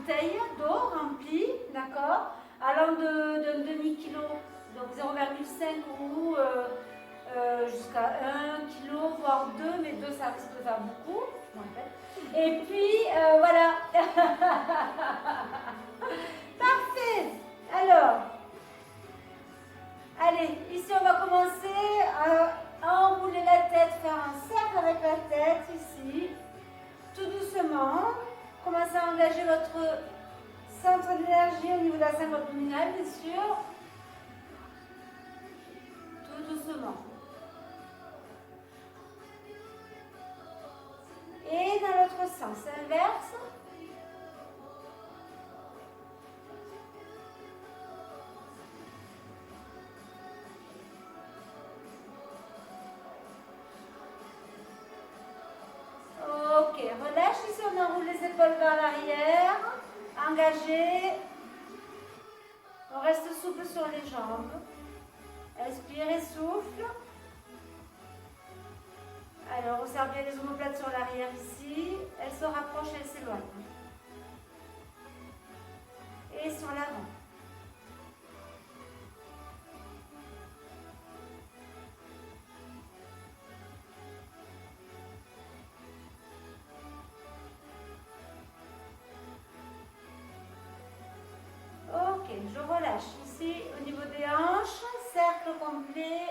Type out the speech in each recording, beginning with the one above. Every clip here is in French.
bouteille d'eau remplie, d'accord, allant d'un demi-kilo, donc 0,5 ou jusqu'à 1 kilo, voire 2, mais 2 ça risque de faire beaucoup, je m'en rappelle. Et puis, voilà. Parfait. Alors, allez, ici on va commencer à enrouler la tête, faire un cercle avec la tête, ici. Tout doucement, commencez à engager votre centre d'énergie au niveau de la cingle abdominale, bien sûr. Tout doucement. Et dans l'autre sens, inverse. Ok, relâche ici, on enroule les épaules vers l'arrière. Engagé. On reste souple sur les jambes. Inspire et souffle. Alors, observe bien les omoplates sur l'arrière ici. Elles se rapprochent, elles s'éloignent. Et sur l'avant. Ok, je relâche ici au niveau des hanches. Cercle complet.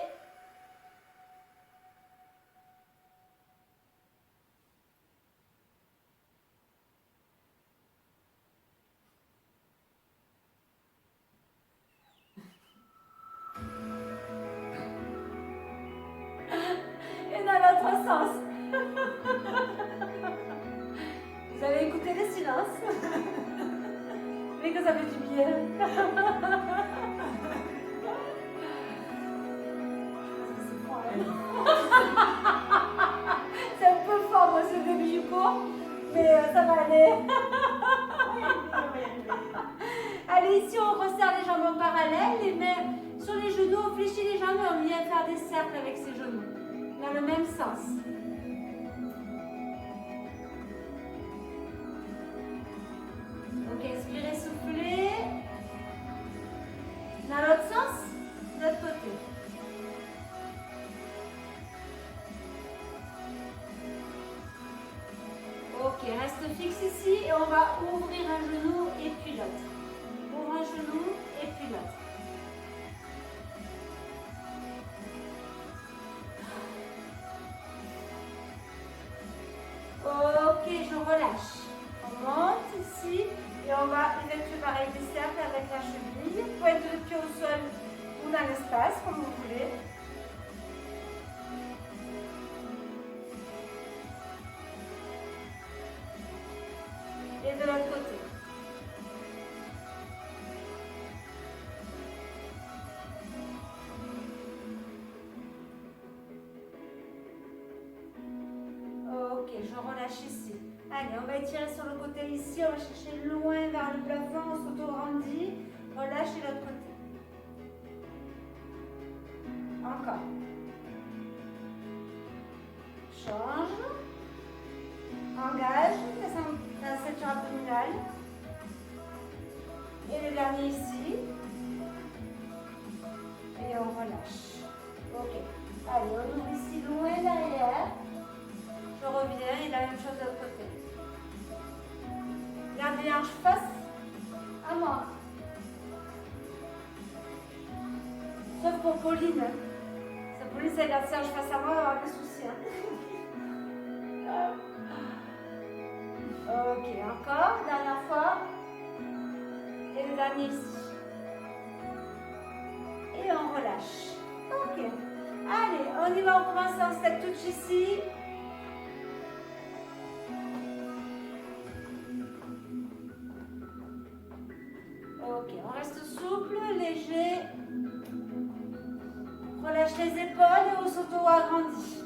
Et dans l'autre sens. Vous avez écouté le silence. Mais que ça fait du bien. C'est un peu fort, moi, c'est le début du cours. Mais ça va aller. Allez, ici, on resserre les jambes en parallèle. Les mains sur les genoux, on fléchit les jambes et on vient faire des cercles avec ses genoux. Dans le même sens. Ok, inspirez, soufflez. Dans l'autre sens, de l'autre côté. Ok, reste fixe ici et on va ouvrir un genou et puis l'autre. Ouvre un genou et puis l'autre. Ok, je relâche. On monte ici et on va effectuer pareil des cercles avec la cheville. Pointe de pied au sol ou dans l'espace, comme vous voulez. Et de l'autre côté. Ok, je relâche ici. Allez, on va étirer sur le côté ici, on va chercher loin vers le plafond, on s'auto-grandit. Relâche et l'autre côté. Encore. Change. Engage la ceinture abdominale. Et le dernier ici. Et on relâche. Ok. Allez, on ouvre ici loin derrière. Je reviens et la même chose de l'autre côté. Gardez les hanches face à moi. Sauf pour Pauline. Ça, Pauline, si elle garde ses hanches face à moi, elle va avoir des soucis. Ok, encore. Dernière fois. Et le dernier ici. Et on relâche. Ok. Allez, on y va, on commence en step touch ici. Ok, on reste souple, léger. Relâche les épaules et on s'auto-agrandit.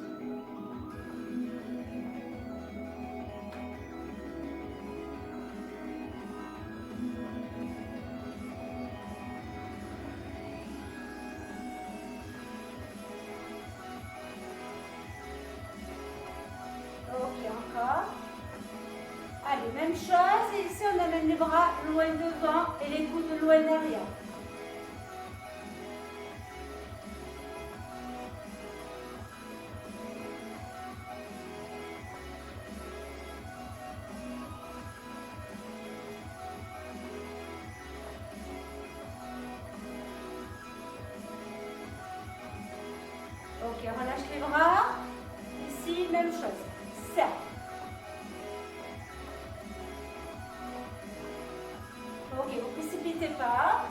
Ok, encore. Allez, Ok, même chose. Et ici, on amène les bras loin devant et les coudes loin derrière. Ok, relâche les bras. Ici, même chose. Serre. Ok, vous ne précipitez pas.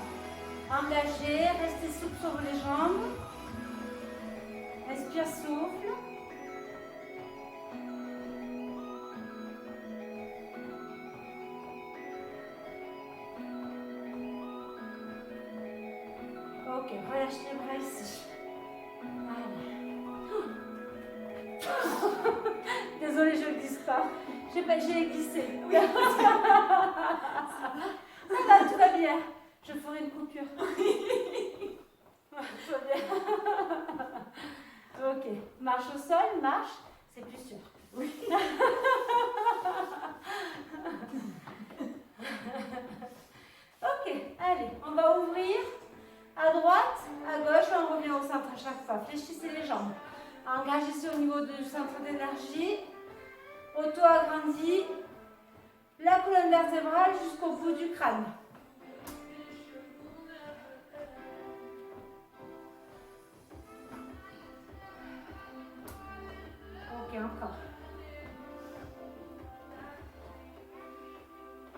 Engagez, restez souple sur les jambes. Inspire, souffle. Ok, relâche les bras ici. Désolée, je ne glisse pas. J'ai glissé. Oui. Ça va, tout va bien. Je ferai une coupure. Tout va bien. Ok, marche au sol, marche, c'est plus sûr. Oui. Ok, allez, on va ouvrir à droite, à gauche, on revient au centre à chaque fois. Fléchissez les jambes. Engagez-vous au niveau du centre d'énergie. Auto-agrandi. La colonne vertébrale jusqu'au bout du crâne. Ok, encore.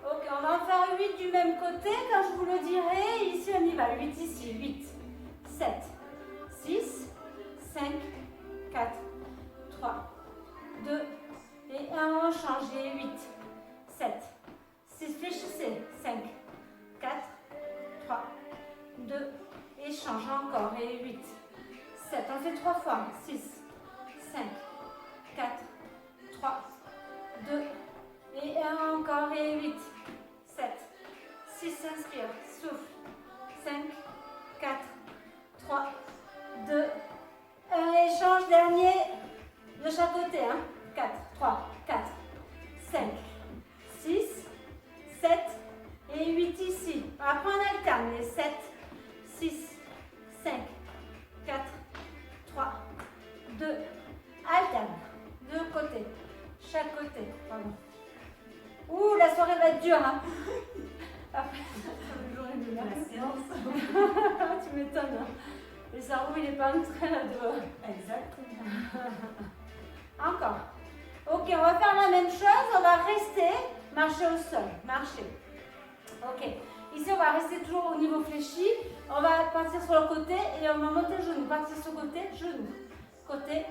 Ok, on va en faire 8 du même côté. Quand je vous le dirai, ici on y va. 8 ici. 8, 7, 6, 5, 4, 3, 2 et 1. On change. Et 8, 7, 6. Fléchissez. 5, 4, 3, 2 et change encore. Et 8, 7. On fait 3 fois. 6, 5, 4, 3, 2 et 1 encore. Et 8, 7, 6, inspire, souffle. 5, 4, 3, 2, 1, échange, dernier de chaque côté. 4, 3, 4, 5, 6, 7 et 8 ici. Après on alterne les 7, 6, 5, 4, 3, 2, alterne. Deux côtés, chaque côté. Pardon. Ouh, la soirée va être dure. Après, la séance. Tu m'étonnes. Le cerveau, il n'est pas en train de... Exactement. Encore. Ok, on va faire la même chose. On va rester, marcher au sol. Marcher. Ok. Ici, on va rester toujours au niveau fléchi. On va partir sur le côté et on va monter le genou. Partir sur le côté, genou. Côté,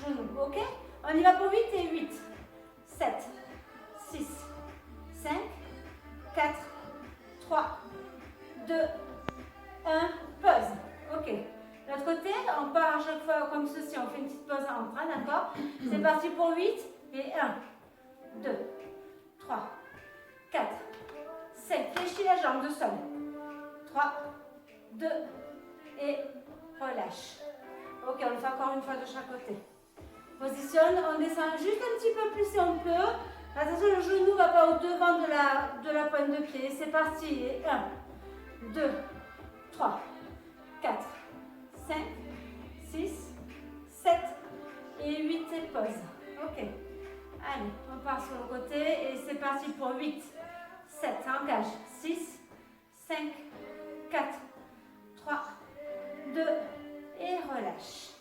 genou. Ok? On y va pour 8 et 8. 7, 6, 5, 4, 3, 2, 1, pause. Ok. L'autre côté, on part à chaque fois comme ceci, on fait une petite pause en bras, d'accord? C'est parti pour 8 et 1, 2, 3, 4, 5. Fléchis la jambe de sol. 3, 2 et relâche. Ok, on le fait encore une fois de chaque côté. Positionne, on descend juste un petit peu plus si on peut. Attention, le genou ne va pas au devant de la pointe de pied. C'est parti. Et 1, 2, 3, 4, 5, 6, 7 et 8 et pause. Ok. Allez, on part sur le côté et c'est parti pour 8, 7, engage. 6, 5, 4, 3, 2 et relâche.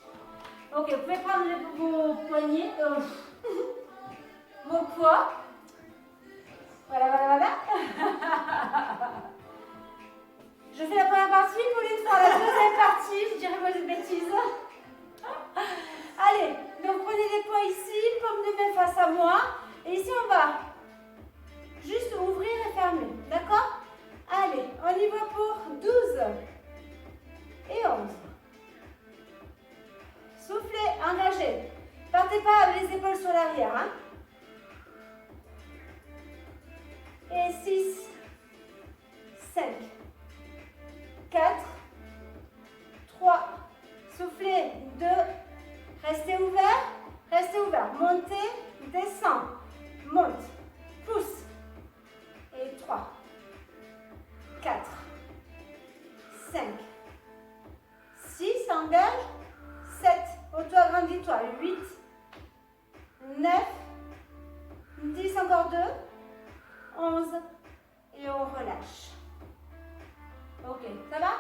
Ok, vous pouvez prendre vos poignets, vos poids. Voilà, voilà, voilà. Je fais la première partie, Pauline fera la deuxième partie. Je dirais pas de bêtises. Allez, donc prenez les poids ici, paume de main face à moi. Et ici, on va juste ouvrir et fermer. D'accord? Allez, on y va pour 12 et 11. Soufflez, engagez. Partez pas avec les épaules sur l'arrière. Hein. Et 6, 5, 4, 3, soufflez, 2, restez ouvert, montez, descend, monte, pousse, toi. 8, 9, 10, encore 2, 11, et on relâche. Ok, ça va?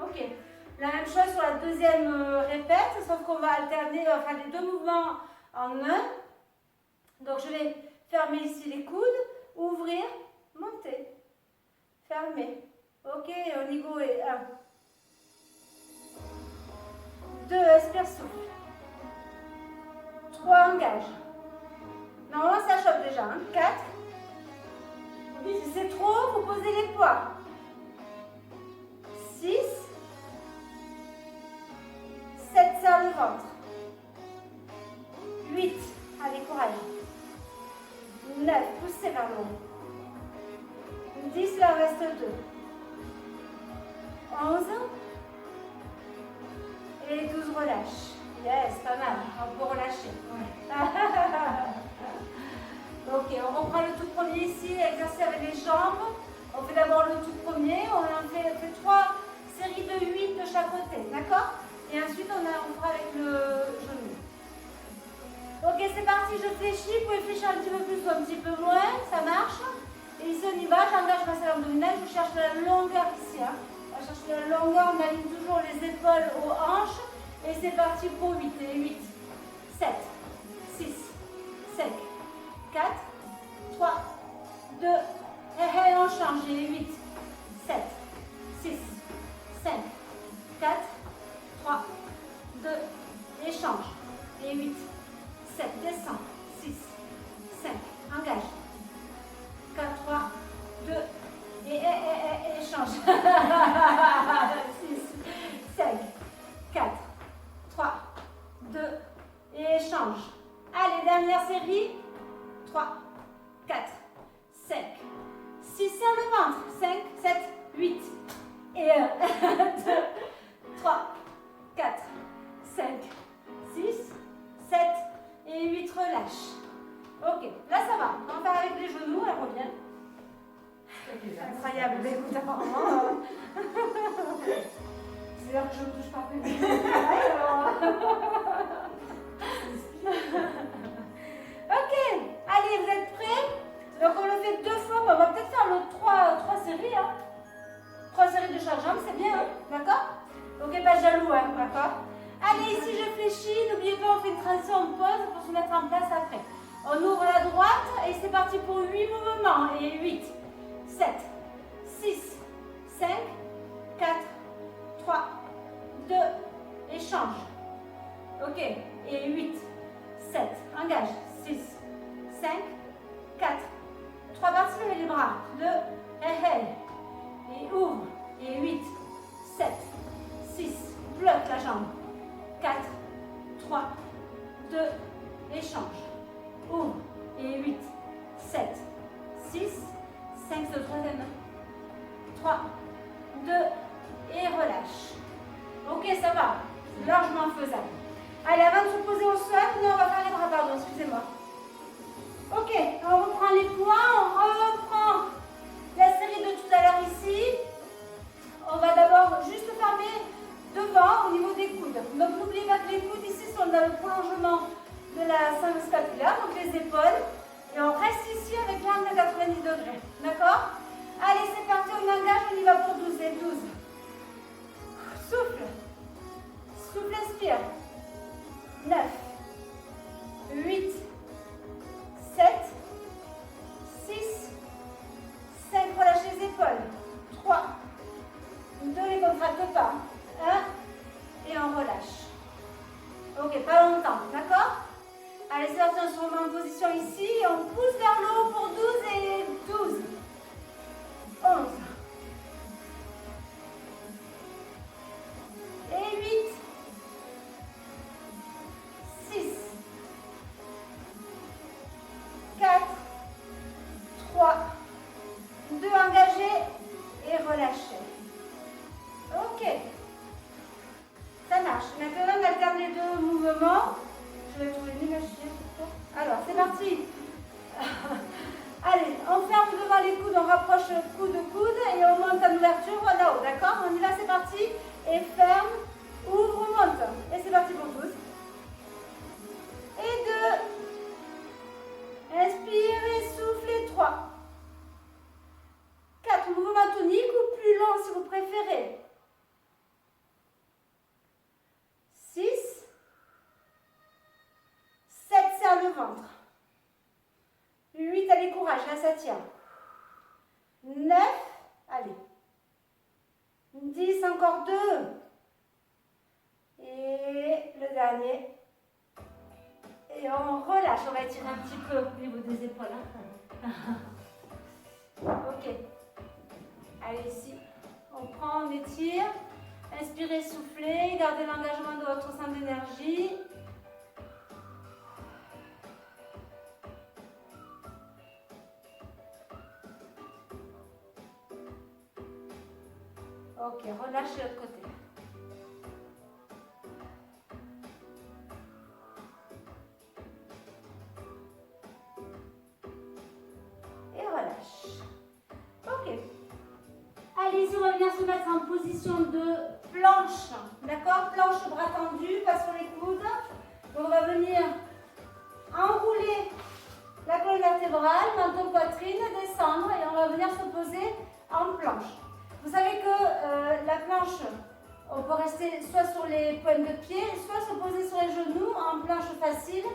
Ok. La même chose sur la deuxième répète, sauf qu'on va alterner, enfin les deux mouvements en un. Donc je vais fermer ici les coudes, ouvrir, monter, fermer. Ok, au niveau est 1. 2, expire, souffle. 3, engage. Normalement ça chope déjà. 4. Si c'est trop, vous posez les poids. 6. 7, serre le ventre. 8, allez, courage. 9, poussez vers le haut. 10, là, reste 2. 11. Et 12, relâche. Yes, pas mal. On peut relâcher. Ok, on reprend le tout premier ici, exercice avec les jambes. On fait d'abord le tout premier. On fait 3 séries de 8 de chaque côté. D'accord? Et ensuite, on fera avec le genou. Ok, c'est parti, je fléchis. Vous pouvez fléchir un petit peu plus ou un petit peu moins. Ça marche. Et ici, on y va. J'engage ma salle abdominale. Je cherche de la longueur ici. Hein. On va chercher de la longueur. On aligne toujours les épaules aux hanches. Et c'est parti pour 8. Et 8, 7, 6, 5, 4, 3, 2, et on change. Et 8, 7, 6, 5, 4, 3, 2, et change. Et 8, 7, descend. 6, 5, engage. 4, 3, 2, et change. 6, 5, 4, 3, 2, et change. Allez, dernière série. 3, 4, 5, 6, serre le ventre. 5, 7, 8, et 1, 2, 3, 4, 5, 6, 7 et 8, relâche. Ok, là ça va. On va faire avec les genoux, elle revient. Incroyable, mais écoute, apparemment. C'est-à-dire que je ne touche pas plus. Ok, allez, vous êtes prêts? Donc on le fait 2 fois, mais on va peut-être faire le 3 séries. Hein. 3 séries de chaque jambe, c'est bien, hein. D'accord? Ok, pas jaloux, hein, d'accord? Allez, ici je fléchis, n'oubliez pas, on fait une transition, on pause pour se mettre en place après. On ouvre la droite et c'est parti pour 8 mouvements. Et 8, 7, 6, 5, 4, 3, 2, et change. Ok, et 8, 7, engage, 6, 5, 4, 3 parties, levez les bras, 2, et ouvre, et 8, 7, 6, bloque la jambe, 4, 3, 2, et change. Ouvre, et 8, 7, 6, 5, c'est le troisième. 3, 2, et relâche. Ok, ça va, c'est largement faisable. Allez, avant de se poser au sol, non, on va faire les bras, pardon, excusez-moi. Ok, on reprend les poids, on reprend la série de tout à l'heure ici. On va d'abord juste fermer devant au niveau des coudes. Donc n'oubliez pas que les coudes ici sont dans le prolongement de la cingle scapulaire, donc les épaules. Et on reste ici avec l'angle de 90 degrés. D'accord? Allez, c'est parti, on engage, on y va pour 12 et 12. Souffle. Souffle, inspire. 9, 8, 7, 6, 5, relâche les épaules. 3, 2, les contracte pas. 1, et on relâche. Ok, pas longtemps, d'accord? Allez, c'est parti, on se remet en position ici. Et on pousse vers le haut pour 12 et 12. 11. Et 8. 6. 4. 3. 2 engagés et relâchés. Ok. Ça marche. Maintenant, on alterne les deux mouvements. Je vais trouver nul à chier. Alors, c'est parti. Allez, on ferme devant les coudes, on rapproche coude et on monte en ouverture là-haut, d'accord? On y va, c'est parti. Et ferme, ouvre, monte. Et c'est parti pour tous. là ça tient. 9, allez. 10, encore 2. Et le dernier. Et on relâche, on va étirer un petit peu au niveau des épaules. Hein. Ok. Allez, ici. On prend, on étire. Inspirez, soufflez. Gardez l'engagement de votre centre d'énergie. Ok, relâchez de l'autre côté. Et relâche. Ok. Allez, ici, on va venir se mettre en position de planche. D'accord? Planche, bras tendus, pas sur les coudes. Donc, on va venir enrouler la colonne vertébrale, menton, poitrine, descendre et on va venir se poser en planche. Vous savez que la planche, on peut rester soit sur les pointes de pied, soit se poser sur les genoux en planche facile.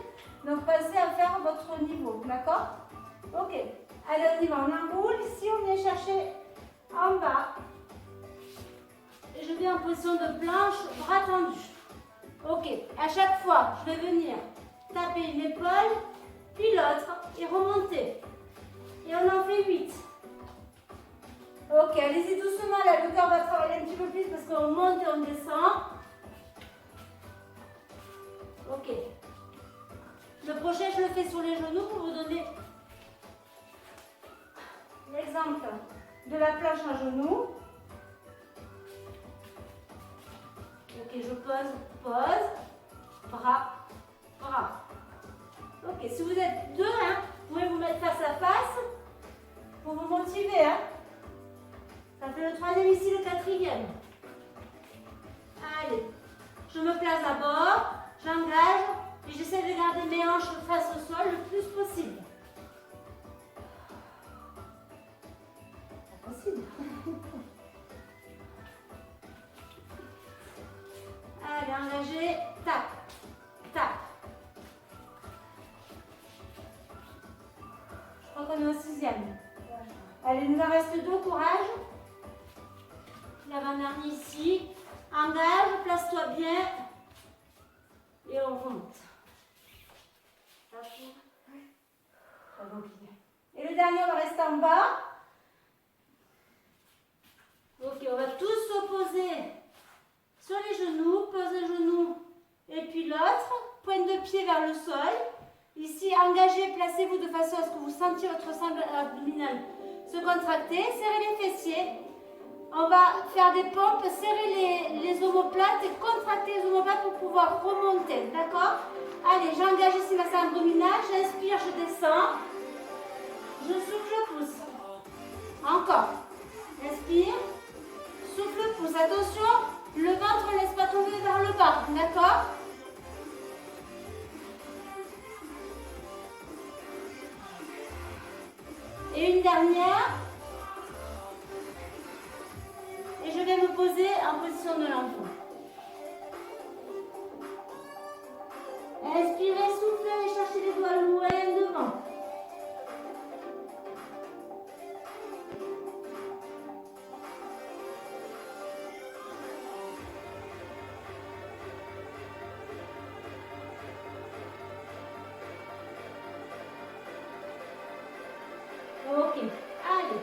Donc, pensez à faire votre niveau. D'accord? Ok. Allez, on y va. On enroule. Ici, on vient chercher en bas. Et je viens en position de planche, bras tendus. Ok. À chaque fois, je vais venir taper une épaule, puis l'autre, et remonter. Et on en fait 8. Ok, allez-y doucement, la hauteur va travailler un petit peu plus parce qu'on monte et on descend. Ok. Le prochain, je le fais sur les genoux pour vous donner l'exemple de la planche en genoux. Ok, je pose, bras, bras. Ok, si vous êtes deux, hein, vous pouvez vous mettre face à face pour vous motiver. Hein. Ça fait le troisième ici, le quatrième. Allez, je me place d'abord, j'engage et j'essaie de garder mes hanches face au sol le plus possible. Pas possible. Allez, engagez, tac, tac. Je crois qu'on est au 6e. Allez, il nous en reste 2, courage. L'avant-dernier ici. Engage, place-toi bien. Et on remonte. Et le dernier, on va rester en bas. Ok, on va tous s'opposer sur les genoux. Pose le genou et puis l'autre. Pointe de pied vers le sol. Ici, engagez, placez-vous de façon à ce que vous sentiez votre sangle abdominale se contracter. Serrez les fessiers. On va faire des pompes, serrer les omoplates et contracter les omoplates pour pouvoir remonter. D'accord? Allez, j'engage ici ma sangle abdominale. J'inspire, je descends. Je souffle, je pousse. Encore. Inspire. Souffle, pousse. Attention, le ventre ne laisse pas tomber vers le bas. D'accord? Et une dernière. Et je vais me poser en position de l'enfant. Inspirez, soufflez et cherchez les doigts loin devant. Ok, allez.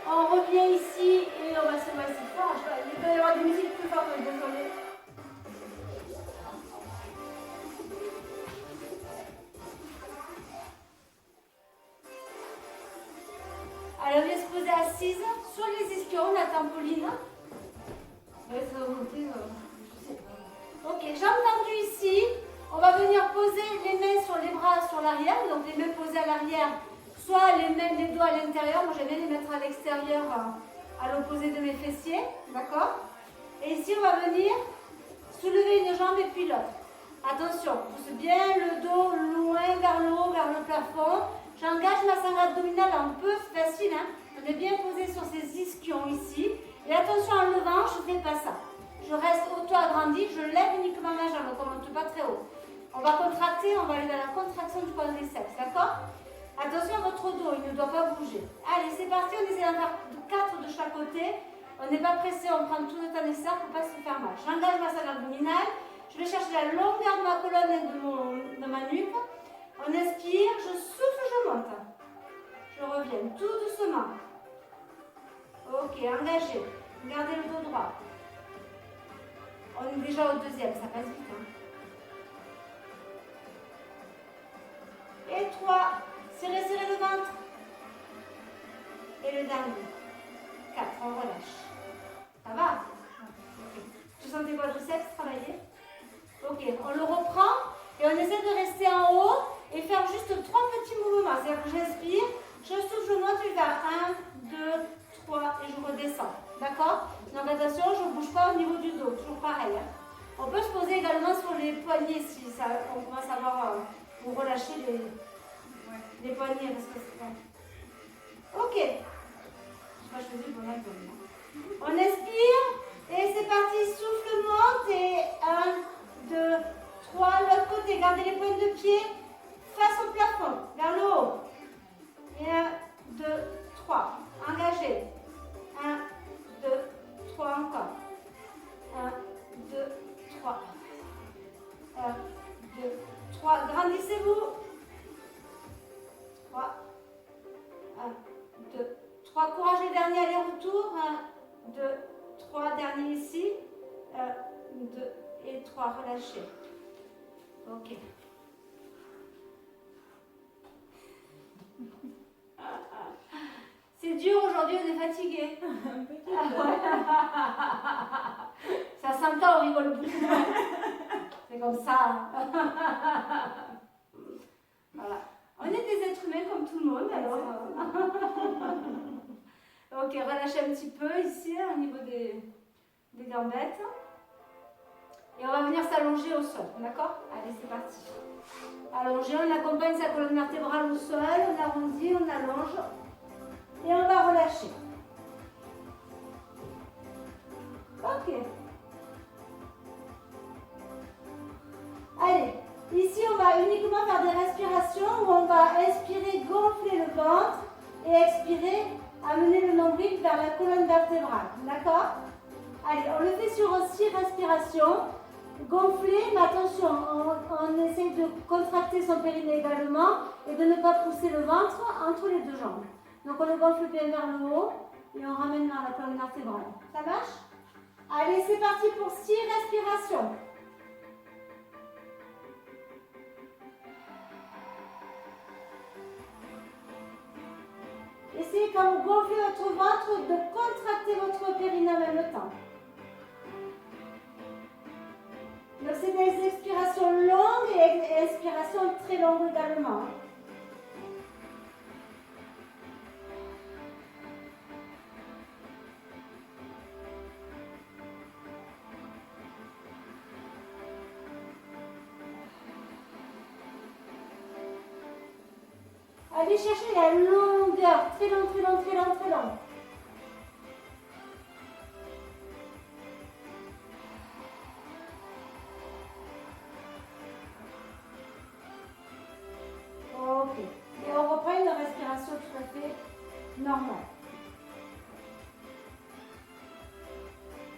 On revient ici et on va se mettre fort. Il peut y avoir des musiques plus fortes, désolé. Alors, on va se poser assise sur les ischions, la tampoline. Ça va monter, je sais pas. Ok, jambes tendues ici. On va venir poser les mains sur les bras sur l'arrière, donc les mains posées à l'arrière. Soit les doigts à l'intérieur, moi j'aime bien les mettre à l'extérieur, à l'opposé de mes fessiers, d'accord? Et ici on va venir soulever une jambe et puis l'autre. Attention, pousse bien le dos loin vers le haut, vers le plafond. J'engage ma sangle abdominale un peu facile, hein? On est bien posé sur ces ischions ici. Et attention en levant, je ne fais pas ça. Je reste auto-agrandi, je lève uniquement ma jambe, on ne monte pas très haut. On va contracter, on va aller dans la contraction du quadriceps, d'accord? Attention à votre dos, il ne doit pas bouger. Allez, c'est parti, on essaie d'en faire 4 de chaque côté. On n'est pas pressé, on prend tout le temps nécessaire pour ne pas se faire mal. J'engage ma salle abdominale. Je vais chercher la longueur de ma colonne et de ma nuque. On inspire, je souffle, je monte. Je reviens tout doucement. Ok, engagé. Gardez le dos droit. On est déjà au deuxième, ça passe vite. Hein. Et 3. Serrez, serrez le ventre. Et le dernier. 4, on relâche. Ça va? Okay. Vous sentez votre triceps travailler? Ok, on le reprend et on essaie de rester en haut et faire juste 3 petits mouvements. C'est-à-dire que j'inspire, je souffle, je monte, je vais à 1, 2, 3 et je redescends. D'accord? Donc attention, je ne bouge pas au niveau du dos, toujours pareil. Hein. On peut se poser également sur les poignets si ça, on commence à avoir, vous relâchez les poignets parce que c'est bon. Ok. Moi je faisais le bon abdomen. On inspire et c'est parti, souffle, monte et 1, 2, 3, l'autre côté, gardez les pointes de pied face au plafond, vers le haut. Et 1, 2, 3, engagez. 1, 2, 3 encore. 1, 2, 3. 1, 2, 3. Grandissez-vous. 3. 1, 2, 3. Courage les derniers allers-retour. 1, 2, 3. Dernier ici. 1, 2 et 3. Relâchez. Ok. C'est dur aujourd'hui, on est fatigué. Ça s'entend, on rigole beaucoup. C'est comme ça. Voilà. On est des êtres humains comme tout le monde, alors. Ok, relâchez un petit peu ici, au niveau des gambettes. Et on va venir s'allonger au sol, d'accord? Allez, c'est parti. Allongé, on accompagne sa colonne vertébrale au sol, on arrondit, on allonge. Et on va relâcher. Ok. Allez, ici on va uniquement faire des respirations où on va inspirer, gonfler le ventre et expirer, amener le nombril vers la colonne vertébrale. D'accord? Allez, on le fait sur 6 respirations. Gonfler, mais attention, on essaie de contracter son périnée également et de ne pas pousser le ventre entre les deux jambes. Donc on le gonfle bien vers le haut et on ramène vers la colonne vertébrale. Ça marche? Allez, c'est parti pour 6 respirations. Essayez quand vous gonflez votre ventre de contracter votre périnée en même temps. Donc c'est des expirations longues et expirations très longues également. Allez chercher la longueur, très long, très long, très long, très long. Ok. Et on reprend une respiration tout à fait normale.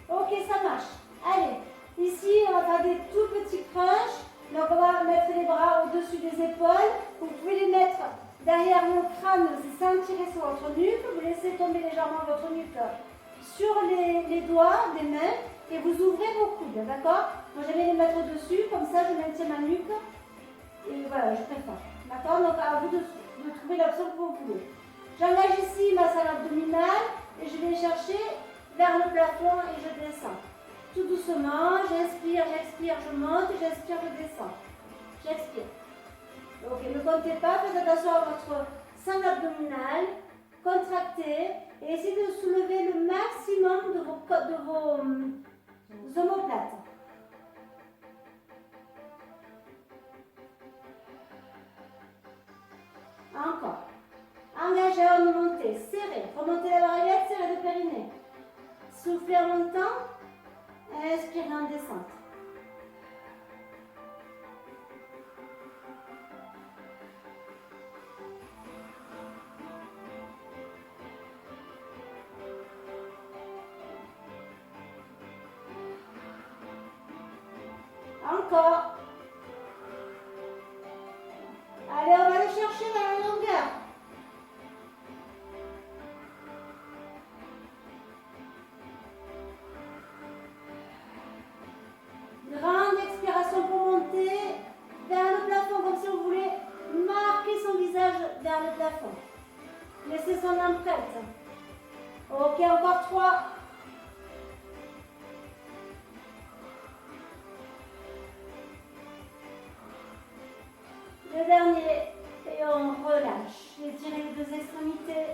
Ok, ça marche. Allez, ici on va faire des tout petits crunchs. Donc on va mettre les bras au-dessus des épaules. Vous pouvez les mettre derrière le crâne sans tirer sur votre nuque. Vous laissez tomber légèrement votre nuque sur les doigts des mains et vous ouvrez vos coudes, d'accord? Moi je vais les mettre au-dessus, comme ça je maintiens ma nuque. Et voilà, je préfère. D'accord? Donc à vous de trouver l'option que vous voulez. J'engage ici ma salle abdominale et je vais chercher vers le plafond et je descends. Tout doucement, j'inspire, j'expire, je monte, j'inspire, je descends. J'expire. Ok, ne comptez pas, faites attention à votre sang abdominal, contractez et essayez de soulever le maximum de vos omoplates. Encore. Engagez en montée, serrez. Remontez la barrière, serrez le périnée. Soufflez en montant, inspirez en descente. encore. Allez, on va aller chercher dans la longueur. Grande expiration pour monter vers le plafond, comme si on voulait marquer son visage vers le plafond. Laissez son empreinte. Ok, encore 3. Le dernier. Et on relâche. Étirez les deux extrémités.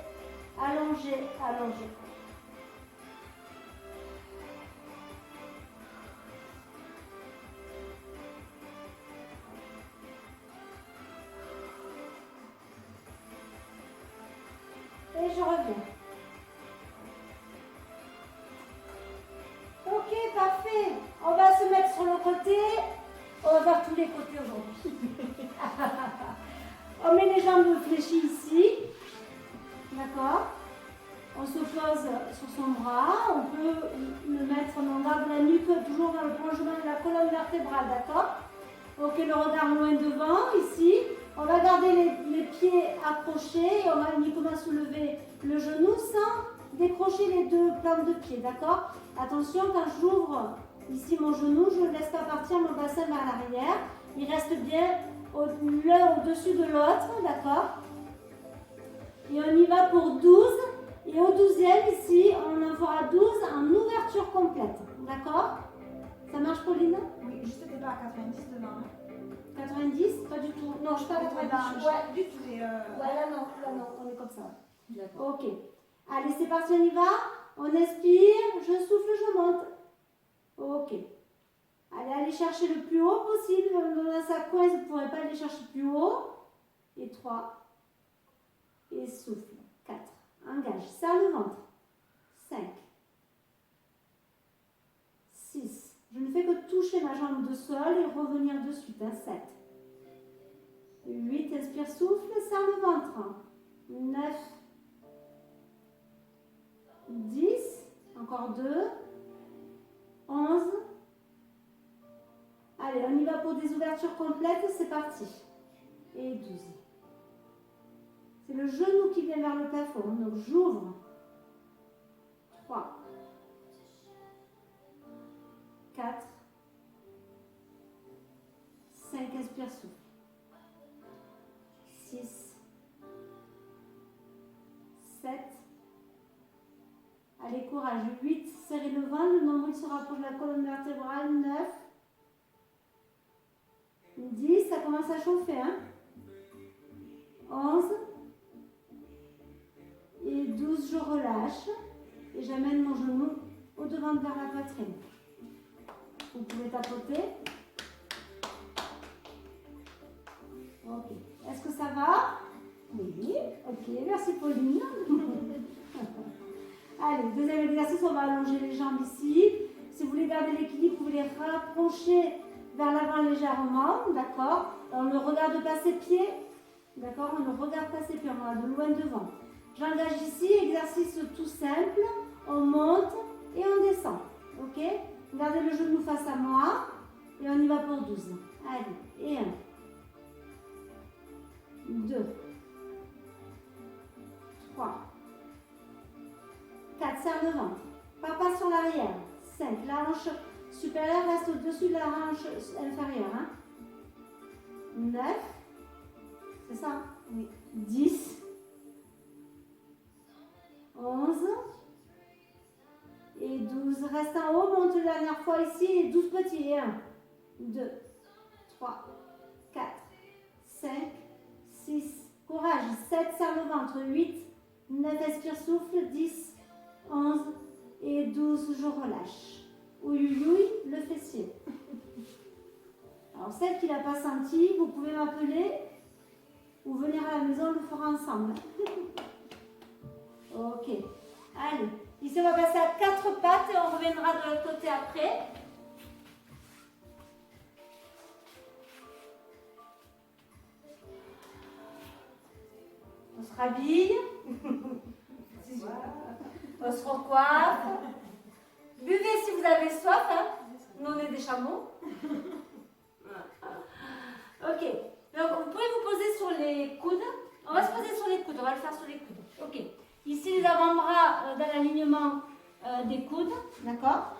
Allongez, allongez. Et je reviens. Ok, parfait. On va se mettre sur le côté. On va faire tous les côtés aujourd'hui. On met les jambes fléchies ici. D'accord? On se pose sur son bras. On peut le mettre, on garde la nuque toujours dans le prolongement de la colonne vertébrale. D'accord? Ok, le regard loin devant, ici. On va garder les pieds accrochés et on va uniquement soulever le genou sans décrocher les deux plantes de pied, d'accord? Attention, quand j'ouvre ici mon genou, je ne laisse pas partir mon bassin vers l'arrière. Il reste bien l'un au-dessus de l'autre, d'accord? Et on y va pour 12. Et au 12e, ici, on en fera 12 en ouverture complète, d'accord? Ça marche, Pauline? Oui, juste t'étais pas à 90 devant. Hein. 90? Pas du tout. Non, je suis pas à 90. Ouais, du tout. Ouais, là non, on est comme ça. D'accord. Ok. Allez, c'est parti, on y va. On inspire, je souffle, je monte. Ok. Allez chercher le plus haut possible. Dans sa coin, vous ne pourrez pas aller chercher plus haut. Et 3. Et souffle. 4. Engage. Serre le ventre. 5. 6. Je ne fais que toucher ma jambe de sol et revenir de suite. 7. 8. Inspire, souffle, serre le ventre. 9. 10. Encore 2. 11. Allez, on y va pour des ouvertures complètes. C'est parti. Et 12. C'est le genou qui vient vers le plafond. Donc j'ouvre. 3. 4. 5. Inspire, souffle. 6. 7. Allez, courage. 8. Serrez le ventre. Le nombril se rapproche de la colonne vertébrale. 9. 10. Ça commence à chauffer. Hein? 11. Et 12. Je relâche. Et j'amène mon genou au devant vers la poitrine. Vous pouvez tapoter. Ok. Est-ce que ça va? Oui. Ok. Merci Pauline. Allez, deuxième exercice, on va allonger les jambes ici. Si vous voulez garder l'équilibre, vous pouvez les rapprocher vers l'avant légèrement. D'accord? On ne regarde pas ses pieds. D'accord? On ne regarde pas ses pieds. On regarde de loin devant. J'engage ici. Exercice tout simple. On monte et on descend. Ok? Gardez le genou face à moi et on y va pour 12. Allez, et 1, 2, 3, 4, serre le ventre. Pas sur l'arrière. 5, la hanche supérieure reste au-dessus de la hanche inférieure. Hein? 9, c'est ça? Oui. 10, 11, et 12. Reste en haut, monte la dernière fois ici et 12 petits. 1, 2, 3, 4, 5, 6. Courage. 7, serre le ventre. 8, 9, expire, souffle. 10, 11 et 12, je relâche. Ouïe, le fessier. Alors, celle qui ne l'a pas senti, vous pouvez m'appeler ou venir à la maison, on le fera ensemble. Ok. Allez. Ici, on va passer à 4 pattes et on reviendra de l'autre côté après. On se rhabille. On se recoiffe. Buvez si vous avez soif. Hein. Nous, on est des chameaux. sur les coudes. On va se poser sur les coudes, on va le faire sur les coudes. Ok. Ici, les avant-bras dans l'alignement des coudes, d'accord?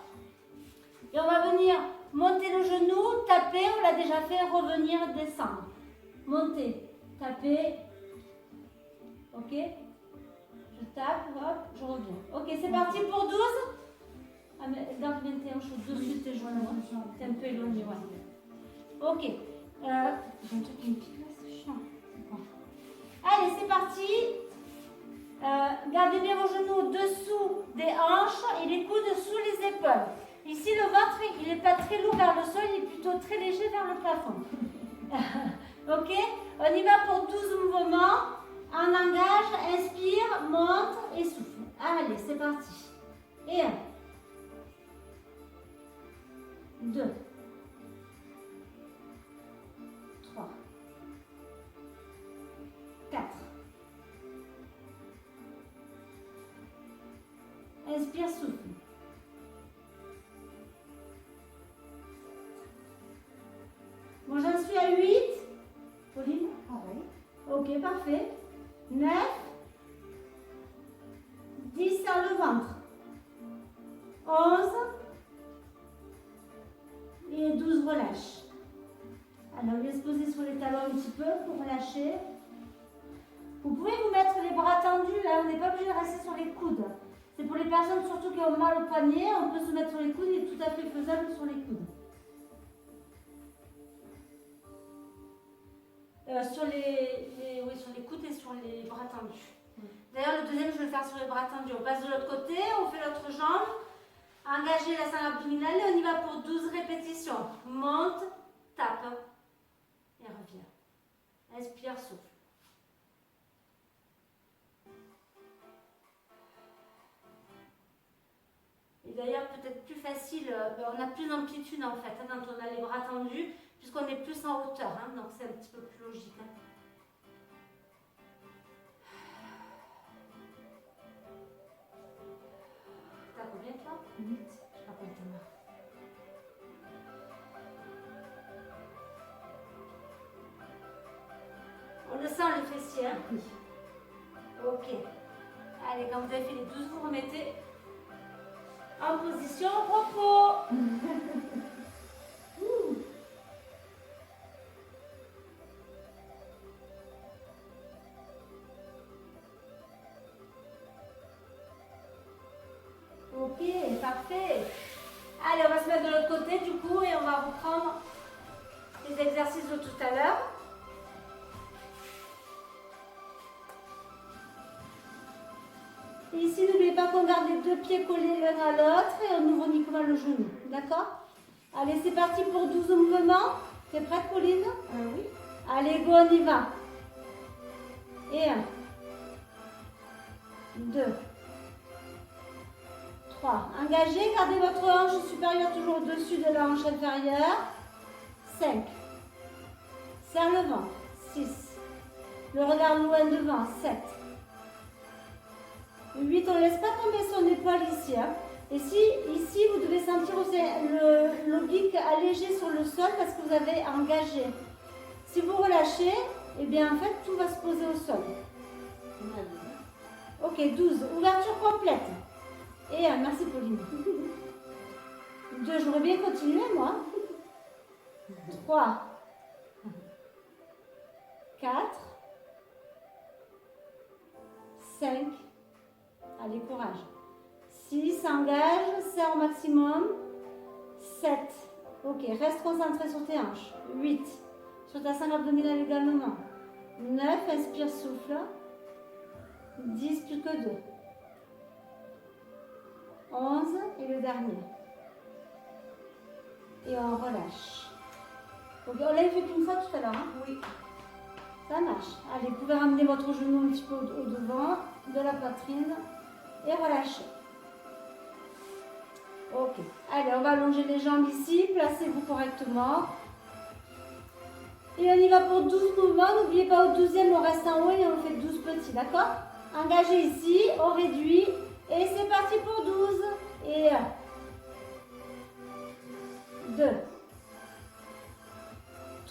Et on va venir monter le genou, taper, on l'a déjà fait, revenir, descendre. Monter, taper, ok? Je tape, hop, je reviens. Ok, c'est parti pour 12. Ah, mais donc, 21, je suis au-dessus de tes genoux. T'es un peu éloigné, ouais. Ok. J'ai un truc qui me pique là, c'est chiant. Bon. Allez, c'est parti. Gardez bien vos genoux dessous des hanches et les coudes sous les épaules. Ici, le ventre, il n'est pas très lourd vers le sol, il est plutôt très léger vers le plafond. Ok? On y va pour 12 mouvements. On engage, inspire, monte et souffle. Allez, c'est parti. Et 1, 2, 3, 4. Inspire, souffle. Bon, j'en suis à 8. Pauline? Ah oui. Ok, parfait. 9. 10 sur le ventre. 11. Et 12, relâche. Alors, on va se poser sur les talons un petit peu pour relâcher. Vous pouvez vous mettre les bras tendus, là, on n'est pas obligé de rester sur les coudes. C'est pour les personnes surtout qui ont mal au poignet, on peut se mettre sur les coudes, il est tout à fait faisable sur les coudes. Sur les coudes et sur les bras tendus. D'ailleurs, le deuxième, je vais le faire sur les bras tendus. On passe de l'autre côté, on fait l'autre jambe. Engagez la sangle abdominale et on y va pour 12 répétitions. Monte, tape et reviens. Inspire, souffle. Et d'ailleurs, peut-être plus facile, on a plus d'amplitude en fait quand on a les bras tendus, puisqu'on est plus en hauteur, donc c'est un petit peu plus logique. T'as combien toi? 8. Je sais pas combien t'en as. On le sent le fessier, hein? Oui. Ok. Allez, quand vous avez fait les 12, vous remettez en position repos. Ok, parfait. Allez, on va se mettre de l'autre côté du coup et on va reprendre les exercices de tout à l'heure. Et ici, n'oubliez pas qu'on garde les deux pieds collés l'un à l'autre et on ouvre uniquement le genou. D'accord? Allez, c'est parti pour 12 mouvements. T'es prête, Pauline? Oui. Allez, go, on y va. Et 1, 2, 3. Engagez, gardez votre hanche supérieure toujours au-dessus de la hanche inférieure. 5. Serre le ventre. 6. Le regard loin devant. 7. 8. On ne laisse pas tomber son épaule ici. Et si ici, vous devez sentir aussi l'oblique allégé sur le sol parce que vous avez engagé. Si vous relâchez, eh bien en fait, tout va se poser au sol. Ok, 12. Ouverture complète. Et 1, merci Pauline. 2, j'aurais bien continué moi. 3, 4, 5, allez courage. 6, engage, serre au maximum. 7, ok, reste concentré sur tes hanches. 8, sur ta sangle abdominale également. 9, inspire, souffle. 10, plus que 2. 11 et le dernier. Et on relâche. Donc on l'a fait qu'une fois tout à l'heure. Oui. Ça marche. Allez, vous pouvez ramener votre genou un petit peu au devant de la poitrine et relâcher. Ok. Allez, on va allonger les jambes ici. Placez-vous correctement. Et on y va pour 12 mouvements. N'oubliez pas, au 12e, on reste en haut et on fait 12 petits. D'accord? Engagez ici, on réduit. Et c'est parti pour 12. Et 1, 2,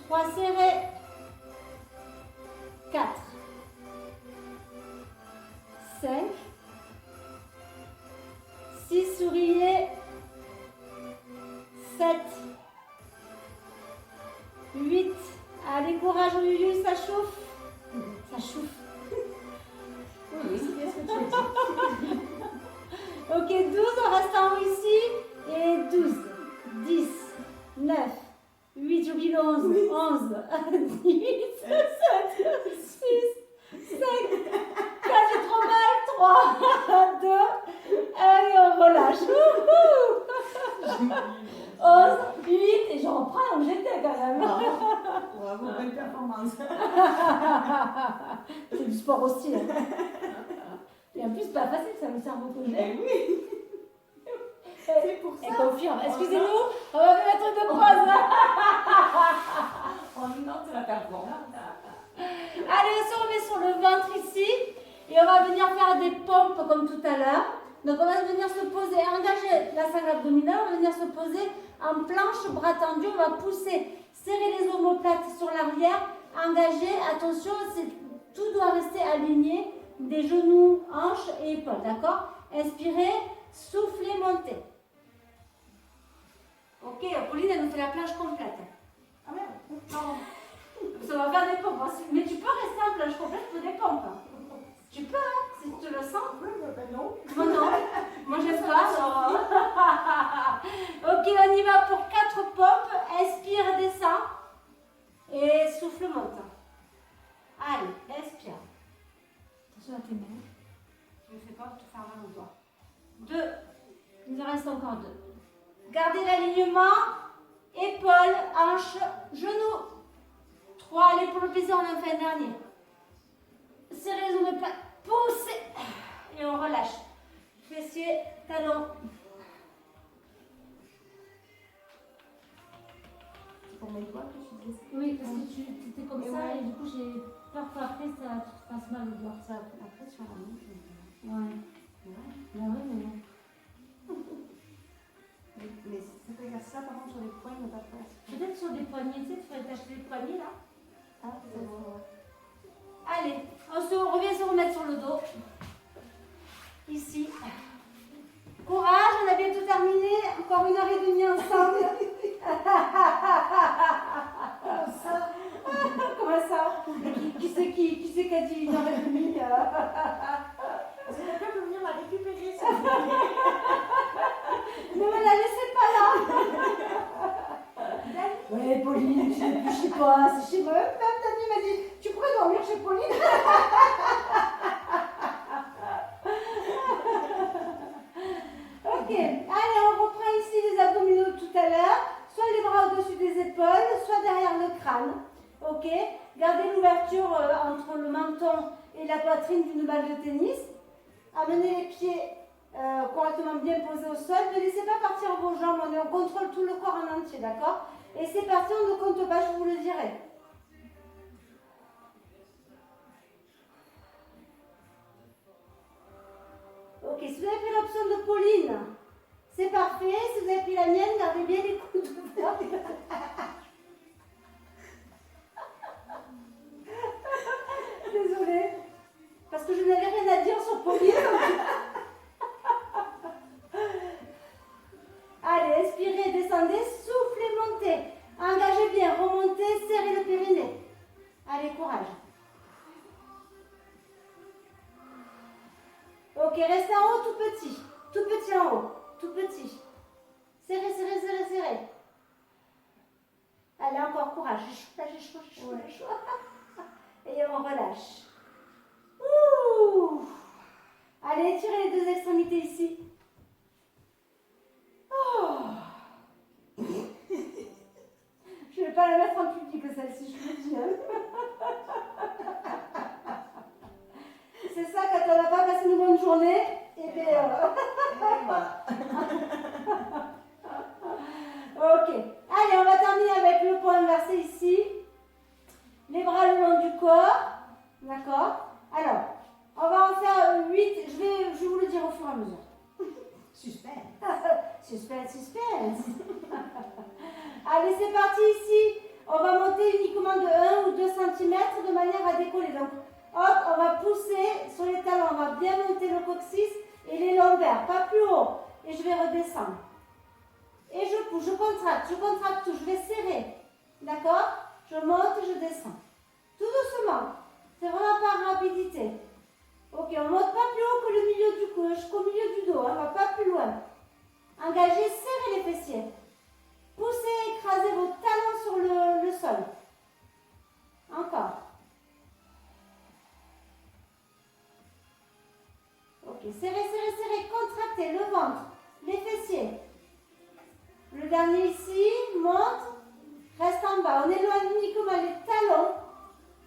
3, serré. 4, 5, 6 souliers, 7, 8. Allez, courage, Lulu, ça chauffe. Ça chauffe. Oui, c'est bien ce que tu as dit. Ok, 12, on reste en haut ici. Et 12, 10, 9, 8, j'oublie le 11, 11, 18, 7, 6, 5, 4, j'ai trop mal, 3, 2, allez, on relâche. 11, 8, et je reprends où j'étais quand même. Bravo, belle performance. C'est du sport aussi. Hein. Et en plus, c'est pas facile, ça, le cerveau que j'ai. Oui. C'est pour ça. Elle confirme. Excusez-nous, on va mettre de pause. On note la performance. Allez, on se remet sur le ventre ici. Et on va venir faire des pompes comme tout à l'heure. Donc, on va venir se poser, engager la sangle abdominale. On va venir se poser en planche, bras tendus. On va pousser, serrer les omoplates sur l'arrière. Engager, attention, tout doit rester aligné. Des genoux, hanches et épaules, d'accord? Inspirez, soufflez, montez. Ok, Pauline, elle nous fait la planche complète. Ah merde, pardon. Ça va faire des pompes aussi. Mais tu peux rester en planche complète pour des pompes. Tu peux, hein, si tu le sens. Oui, ben non. Moi non, moi j'aime pas. Alors. Ok, on y va pour 4 pompes. Inspire, descend. Et souffle, monte. Allez, inspire. Attention à tes mains. Je ne fais pas pour te faire mal au doigt. 2. Il nous en reste encore 2. Gardez l'alignement. Épaules, hanches, genoux. 3. Allez, pour le plaisir, on en fait un dernier. Serrez les omoplates. Poussez. Et on relâche. Fessiers, talons. C'est pour mes doigts que je dis ça. Oui, parce que tu étais comme Et ça ouais. et du coup, j'ai peur qu'après, ça te fasse mal au doigt. Ça, après, sur la main, Ouais. Bah ouais, mais non. mais cet exercice-là, par contre, sur les poings, il ne va pas faire. Peut-être sur des poignets, tu sais, tu ferais t'acheter des poignets là. Ah, c'est bon. Allez, on revient se remettre sur le dos. Ici. Courage, on a bientôt terminé. Encore 1h30 ensemble. Comment ça? Qui c'est qui a dit 1h30 Est-ce que quelqu'un peut venir la récupérer, s'il vous plaît? Ne me la laissez pas là. Ouais, Pauline, je sais pas, c'est chez moi. Même Dani m'a dit, tu pourrais dormir chez Pauline. Ok, allez, on reprend ici les abdominaux tout à l'heure. Soit les bras au-dessus des épaules, soit derrière le crâne. Ok, gardez l'ouverture entre le menton et la poitrine d'une balle de tennis. Amenez les pieds correctement bien posés au sol. Ne laissez pas partir vos jambes, on contrôle tout le corps en entier, d'accord? Et c'est parti, on ne compte pas, je vous le dirai. Ok, si vous avez pris l'option de Pauline, c'est parfait. Si vous avez pris la mienne, gardez bien les coudes ouverts. Désolée, parce que je n'avais rien à dire sur Pauline. Allez, inspirez, descendez, soufflez, montez. Engagez bien, remontez, serrez le périnée. Allez, courage. Ok, restez en haut tout petit en haut, tout petit. Serrez, serrez, serrez, serrez. Allez, encore courage. J'ai chaud. Et on relâche. Ouh. Allez, tirez les deux extrémités ici. Oh. Je ne vais pas la mettre en public, celle-ci, je vous le dis. C'est ça, quand on n'a pas passé une bonne journée, et bien... Voilà. Ok. Allez, on va terminer avec le point inversé ici. Les bras le long du corps. D'accord? Alors, on va en faire 8. Je vais vous le dire au fur et à mesure. Suspense. Suspense. Allez, c'est parti ici. On va monter uniquement de 1 ou 2 cm de manière à décoller. Donc, pousser sur les talons. On va bien monter le coccyx et les lombaires, pas plus haut. Et je vais redescendre. Et je pousse, je contracte tout, je vais serrer. D'accord? Je monte et je descends. Tout doucement. C'est vraiment par rapidité. Ok, on ne monte pas plus haut que le milieu du cou, jusqu'au milieu du dos. On ne va pas plus loin. Engagez, serrez les fessiers. Poussez, écrasez vos talons sur le sol. Encore. Ok, serrez, serrez, serrez. Contractez le ventre, les fessiers. Le dernier ici, monte, reste en bas. On éloigne uniquement les talons.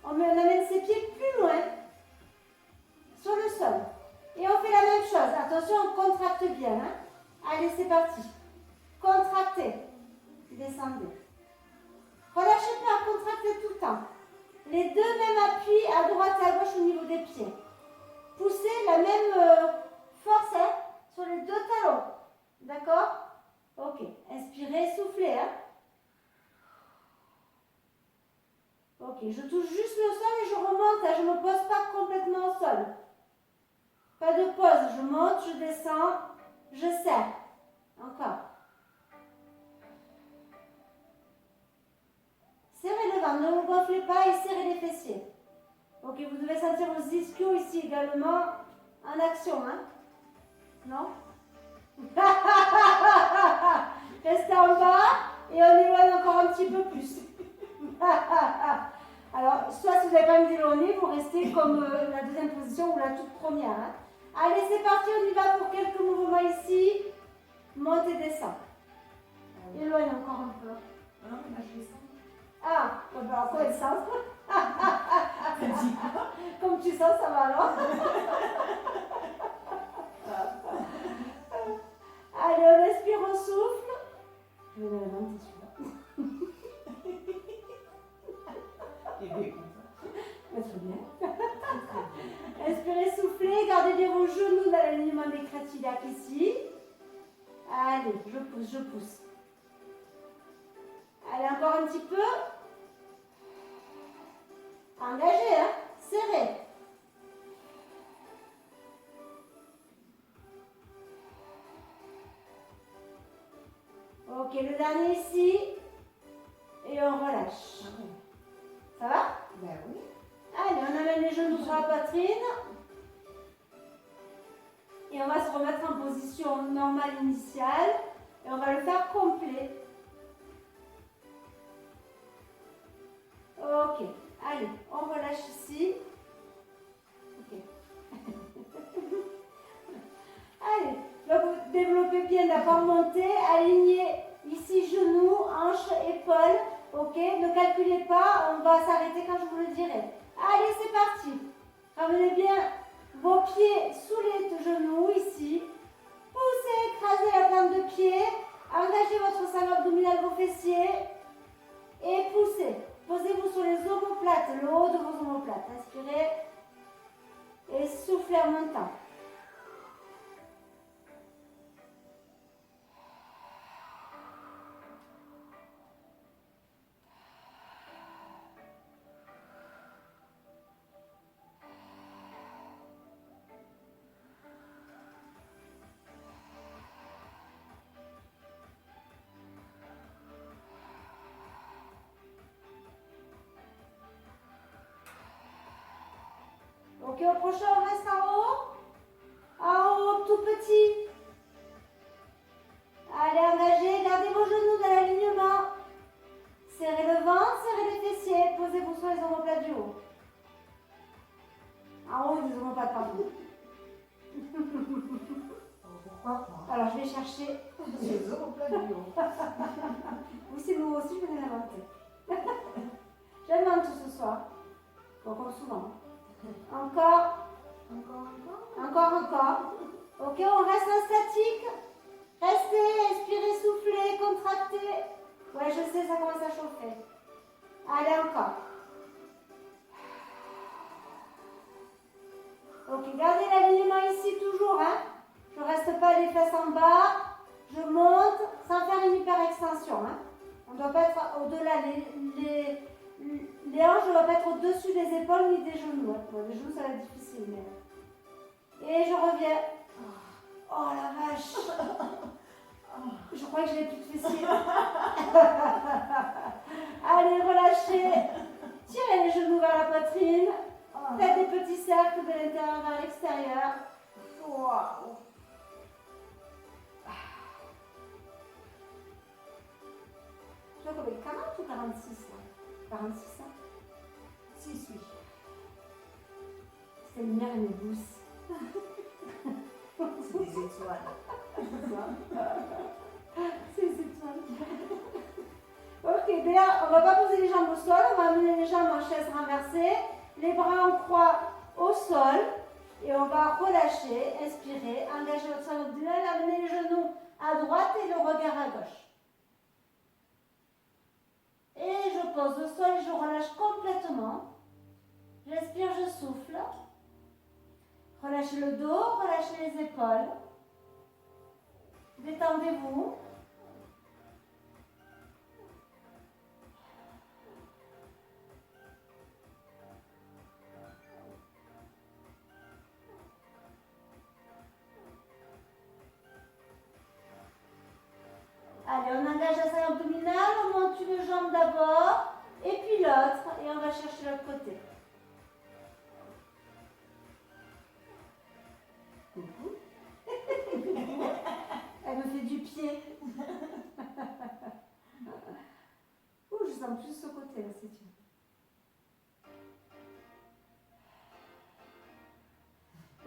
On amène ses pieds plus loin sur le sol. Et on fait la même chose. Attention, on contracte bien. Hein? Allez, c'est parti. Contractez. Descendez. Relâchez pas, contractez tout le temps. Les deux mêmes appuis à droite et à gauche au niveau des pieds. Poussez la même force hein, sur les deux talons. D'accord? Ok. Inspirez, soufflez. Hein? Ok, je touche juste le sol et je remonte. Hein, je ne me pose pas complètement au sol. Pas de pause. Je monte, je descends, je serre. Encore. Serrez le ventre, ne vous gonflez pas et serrez les fessiers. Ok, vous devez sentir vos ischios ici également en action. Hein? Non? Restez en bas et on éloigne encore un petit peu plus. Alors, soit si vous n'avez pas envie d'éloigner, vous restez comme la deuxième position ou la toute première. Hein. Allez, c'est parti, on y va pour quelques mouvements ici. Monte et descend. Éloigne encore un peu. Non, mais là, je descends. Ah, bon, alors quoi, le sens? Comme tu sens, ça va alors. Allez, on respire, on souffle. Je vais le monter celui-là. Et bien comme ça. Très bien. Inspirez, soufflez, gardez bien vos genoux dans l'alignement des crêtes iliaques ici. Allez, je pousse, je pousse. Allez, encore un petit peu. Engagez, hein, serrez. Ok, le dernier ici. Et on relâche. Ah ouais. Ça va? Ben oui. Allez, on amène les genoux sur la poitrine. Et on va se remettre en position normale initiale. Et on va le faire complet. Ok. Allez, on relâche ici. Ok. Allez, donc vous développez bien, d'accord, montez, alignez ici genoux, hanches, épaules. Ok, ne calculez pas, on va s'arrêter quand je vous le dirai. Allez, c'est parti. Ramenez bien vos pieds sous les genoux ici. Poussez, écrasez la plante de pied. Engagez votre sang abdominal, vos fessiers. Et poussez. Posez-vous sur les omoplates, le haut de vos omoplates. Inspirez. Et soufflez en montant. Ok, au prochain, on reste en haut. En haut, tout petit. Allez, engagez, gardez vos genoux dans l'alignement. Serrez le ventre, serrez les fessiers. Posez-vous sur les omoplates du haut. En haut, les omoplates, pardon. Pourquoi pas? Alors, je vais chercher. Les omoplates du haut. Oui, c'est nouveau aussi, je vais l'inventer. J'invente tout ce soir. Bon, comme souvent. Encore. Encore. Ok, on reste en statique. Restez, inspirez, soufflez, contractez. Ouais, je sais, ça commence à chauffer. Allez, encore. Ok, gardez l'alignement ici toujours. Hein. Je ne reste pas les fesses en bas. Je monte sans faire une hyper extension. Hein. On ne doit pas être au-delà. Les hanches ne doivent pas être au-delà au-dessus des épaules ni des genoux. Hein. Bon, les genoux, ça va être difficile. Mais... Et je reviens. Oh la vache. Je crois que je l'ai plus de fessiers. Allez, relâchez. Tirez les genoux vers la poitrine. Faites des petits cercles de l'intérieur vers l'extérieur. Waouh. Je vois combien 40 ou 46 là 46 hein 6, oui. C'est une mère et mes douces. C'est des étoiles. C'est des étoiles. Ok, bien, on va pas poser les jambes au sol, on va amener les jambes en chaise renversée, les bras en croix au sol et on va relâcher, inspirer, engager votre sol abdominal, amener les genoux à droite et le regard à gauche. Et je pose au sol, je relâche complètement. J'inspire, je souffle. Relâchez le dos, relâchez les épaules. Détendez-vous. Allez, on engage la salle abdominale, on monte une jambe d'abord, et puis l'autre, et on va chercher l'autre côté. Coucou. Elle me fait du pied. Ouh, je sens plus ce côté là, c'est dur.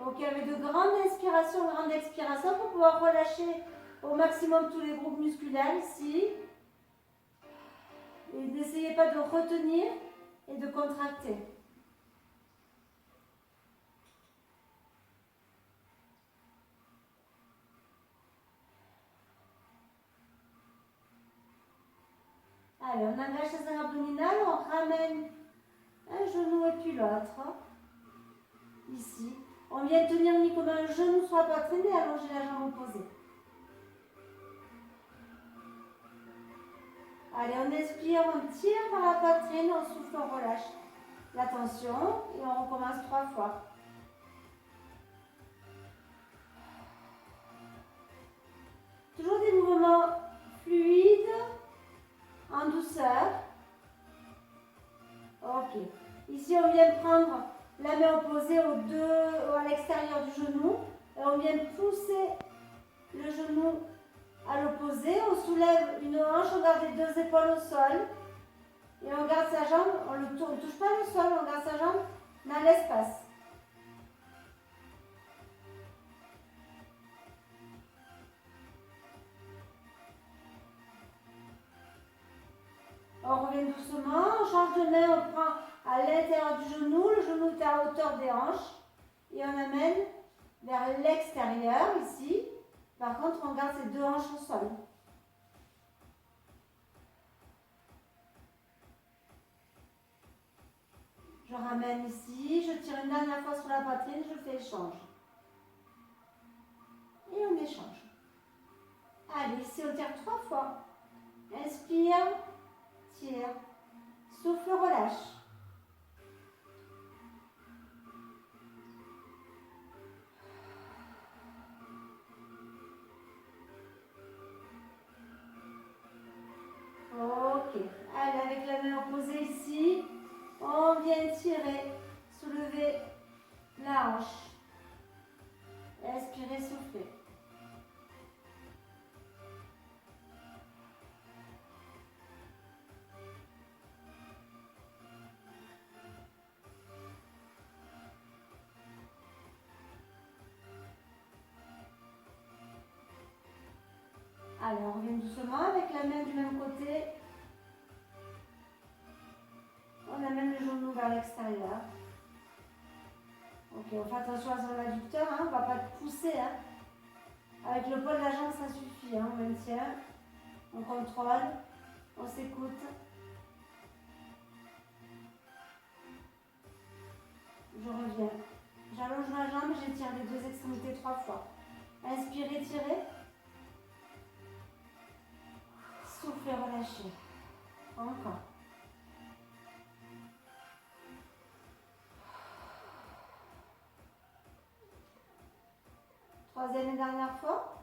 Ok, avec de grandes inspirations, grandes expirations pour pouvoir relâcher au maximum tous les groupes musculaires ici. Et n'essayez pas de retenir et de contracter. Allez, on engage la zone abdominale, on ramène un genou et puis l'autre. Ici. On vient tenir uniquement un genou sur la poitrine et allonger la jambe opposée. Allez, on inspire, on tire par la poitrine, on souffle, on relâche la tension et on recommence 3 fois. Toujours des mouvements fluides, en douceur. Ok. Ici, on vient prendre la main opposée à l'extérieur du genou et on vient pousser le genou à l'opposé. On soulève une hanche, on garde les 2 épaules au sol et on garde sa jambe, on ne touche pas le sol, on garde sa jambe dans l'espace. On revient doucement, on change de main, on prend à l'intérieur du genou, le genou est à hauteur des hanches et on amène vers l'extérieur ici. Par contre, on garde ces 2 hanches au sol. Je ramène ici, je tire une dernière fois sur la poitrine, je fais échange. Et on échange. Allez, ici on tire 3 fois. Inspire, tire, souffle, relâche. Ok, allez, avec la main opposée ici, on vient tirer, soulever la hanche. Inspirez, soufflez. Allez, on revient doucement avec la main du même côté. On amène le genou vers l'extérieur. Ok, on fait attention à son adducteur, hein, on ne va pas pousser. Hein. Avec le poids de la jambe, ça suffit. Hein, on maintient, on contrôle, on s'écoute. Je reviens. J'allonge ma jambe, j'étire les 2 extrémités 3 fois. Inspirez, tirez. Soufflez, relâchez. Encore. troisième et dernière fois.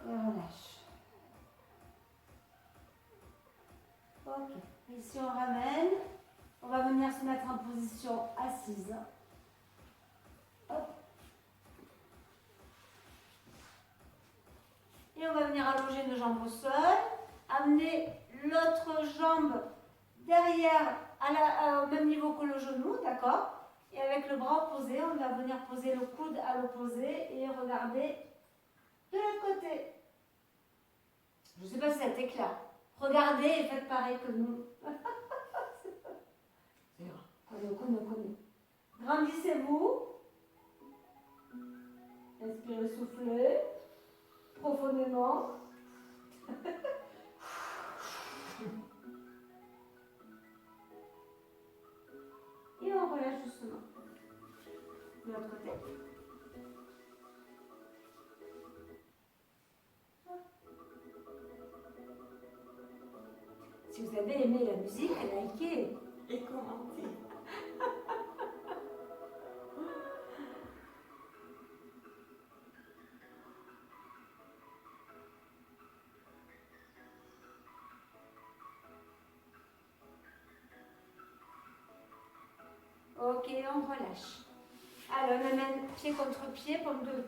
Et relâche. Ok. Ici, on ramène. On va venir se mettre en position assise. Hop. Et on va venir allonger nos jambes au sol. Amener l'autre jambe derrière au même niveau que le genou, d'accord? Et avec le bras opposé, on va venir poser le coude à l'opposé et regarder de l'autre côté. Je ne sais pas si ça t'éclaire. Regardez et faites pareil que nous. Connais. Grandissez-vous. Inspirez, soufflez profondément. Et on relâche doucement. De l'autre côté. Si vous avez aimé la musique, likez. Et commentez. Ok, on relâche. Alors, on amène pied contre pied, pomme de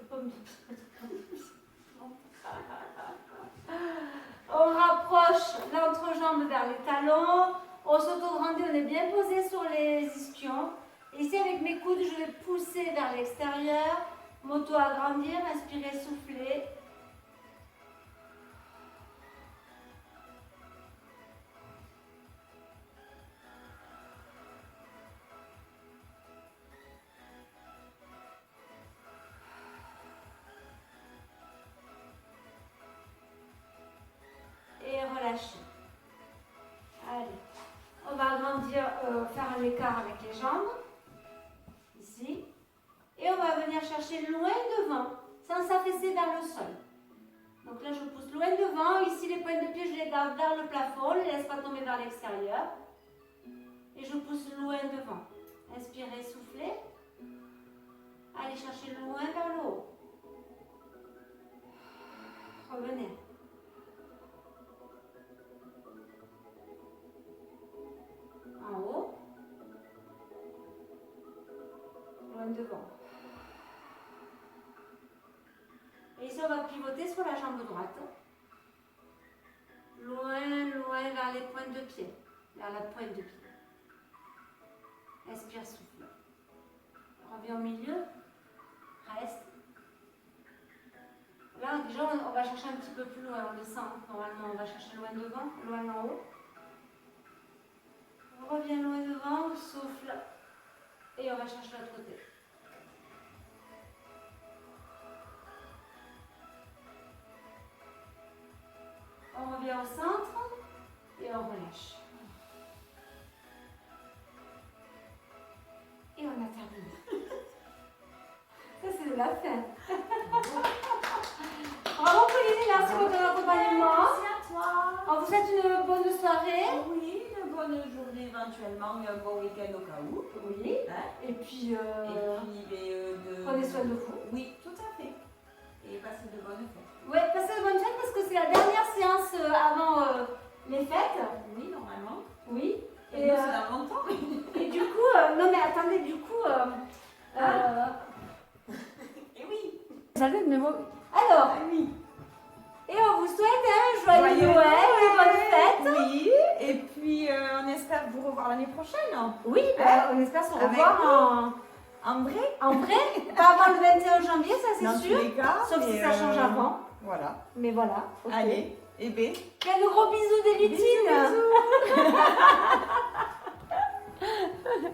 On rapproche l'entrejambe vers les talons. On s'auto-grandit, on est bien posé sur les ischions. Et ici, avec mes coudes, je vais pousser vers l'extérieur. M'auto-agrandir, inspirer, souffler. Et relâcher. Allez, on va agrandir, faire un écart avec les jambes, ici, et on va venir chercher loin devant, sans s'affaisser vers le sol. Donc là, je pousse loin devant, ici les pointes de pied, je les garde vers le plafond, je ne les laisse pas tomber vers l'extérieur, et je pousse loin devant. Inspirez, soufflez, allez chercher loin vers le haut. Revenez. En haut, loin devant. Et ici, on va pivoter sur la jambe droite. Loin vers les pointes de pied, vers la pointe de pied. Inspire, souffle. Reviens au milieu. Reste. Là, déjà, on va chercher un petit peu plus loin. On descend. Normalement, on va chercher loin devant, loin en haut. On revient loin devant, souffle. Et on va chercher l'autre côté. On revient au centre et on relâche. Et on a terminé. Ça, c'est de la fin. Bravo Pauline, merci pour ton accompagnement. Merci à toi. On vous souhaite une bonne soirée. Oui, une bonne journée éventuellement et un bon week-end au cas où. Oui. Hein? Et puis, Prenez soin de vous. Oui, tout à fait. Et passez de bonnes fêtes. Oui, passez de bonnes fêtes parce que c'est la dernière séance avant les fêtes. Oui, normalement. Oui. Et nous, c'est dans longtemps. Et du coup, non mais attendez, du coup, Et oui. j'avais mes mots. Alors, Oui. et on vous souhaite un joyeux Noël et bonnes fêtes. Oui. Et puis, on espère vous revoir l'année prochaine. Oui, bah, on espère se revoir En vrai. en vrai, pas avant le 21 janvier, ça c'est Dans sûr. tous les cas. Sauf si ça change avant. Voilà. Mais voilà. ok. Allez. Et B. Plein de gros bisous des lutines. Bisous, bisous.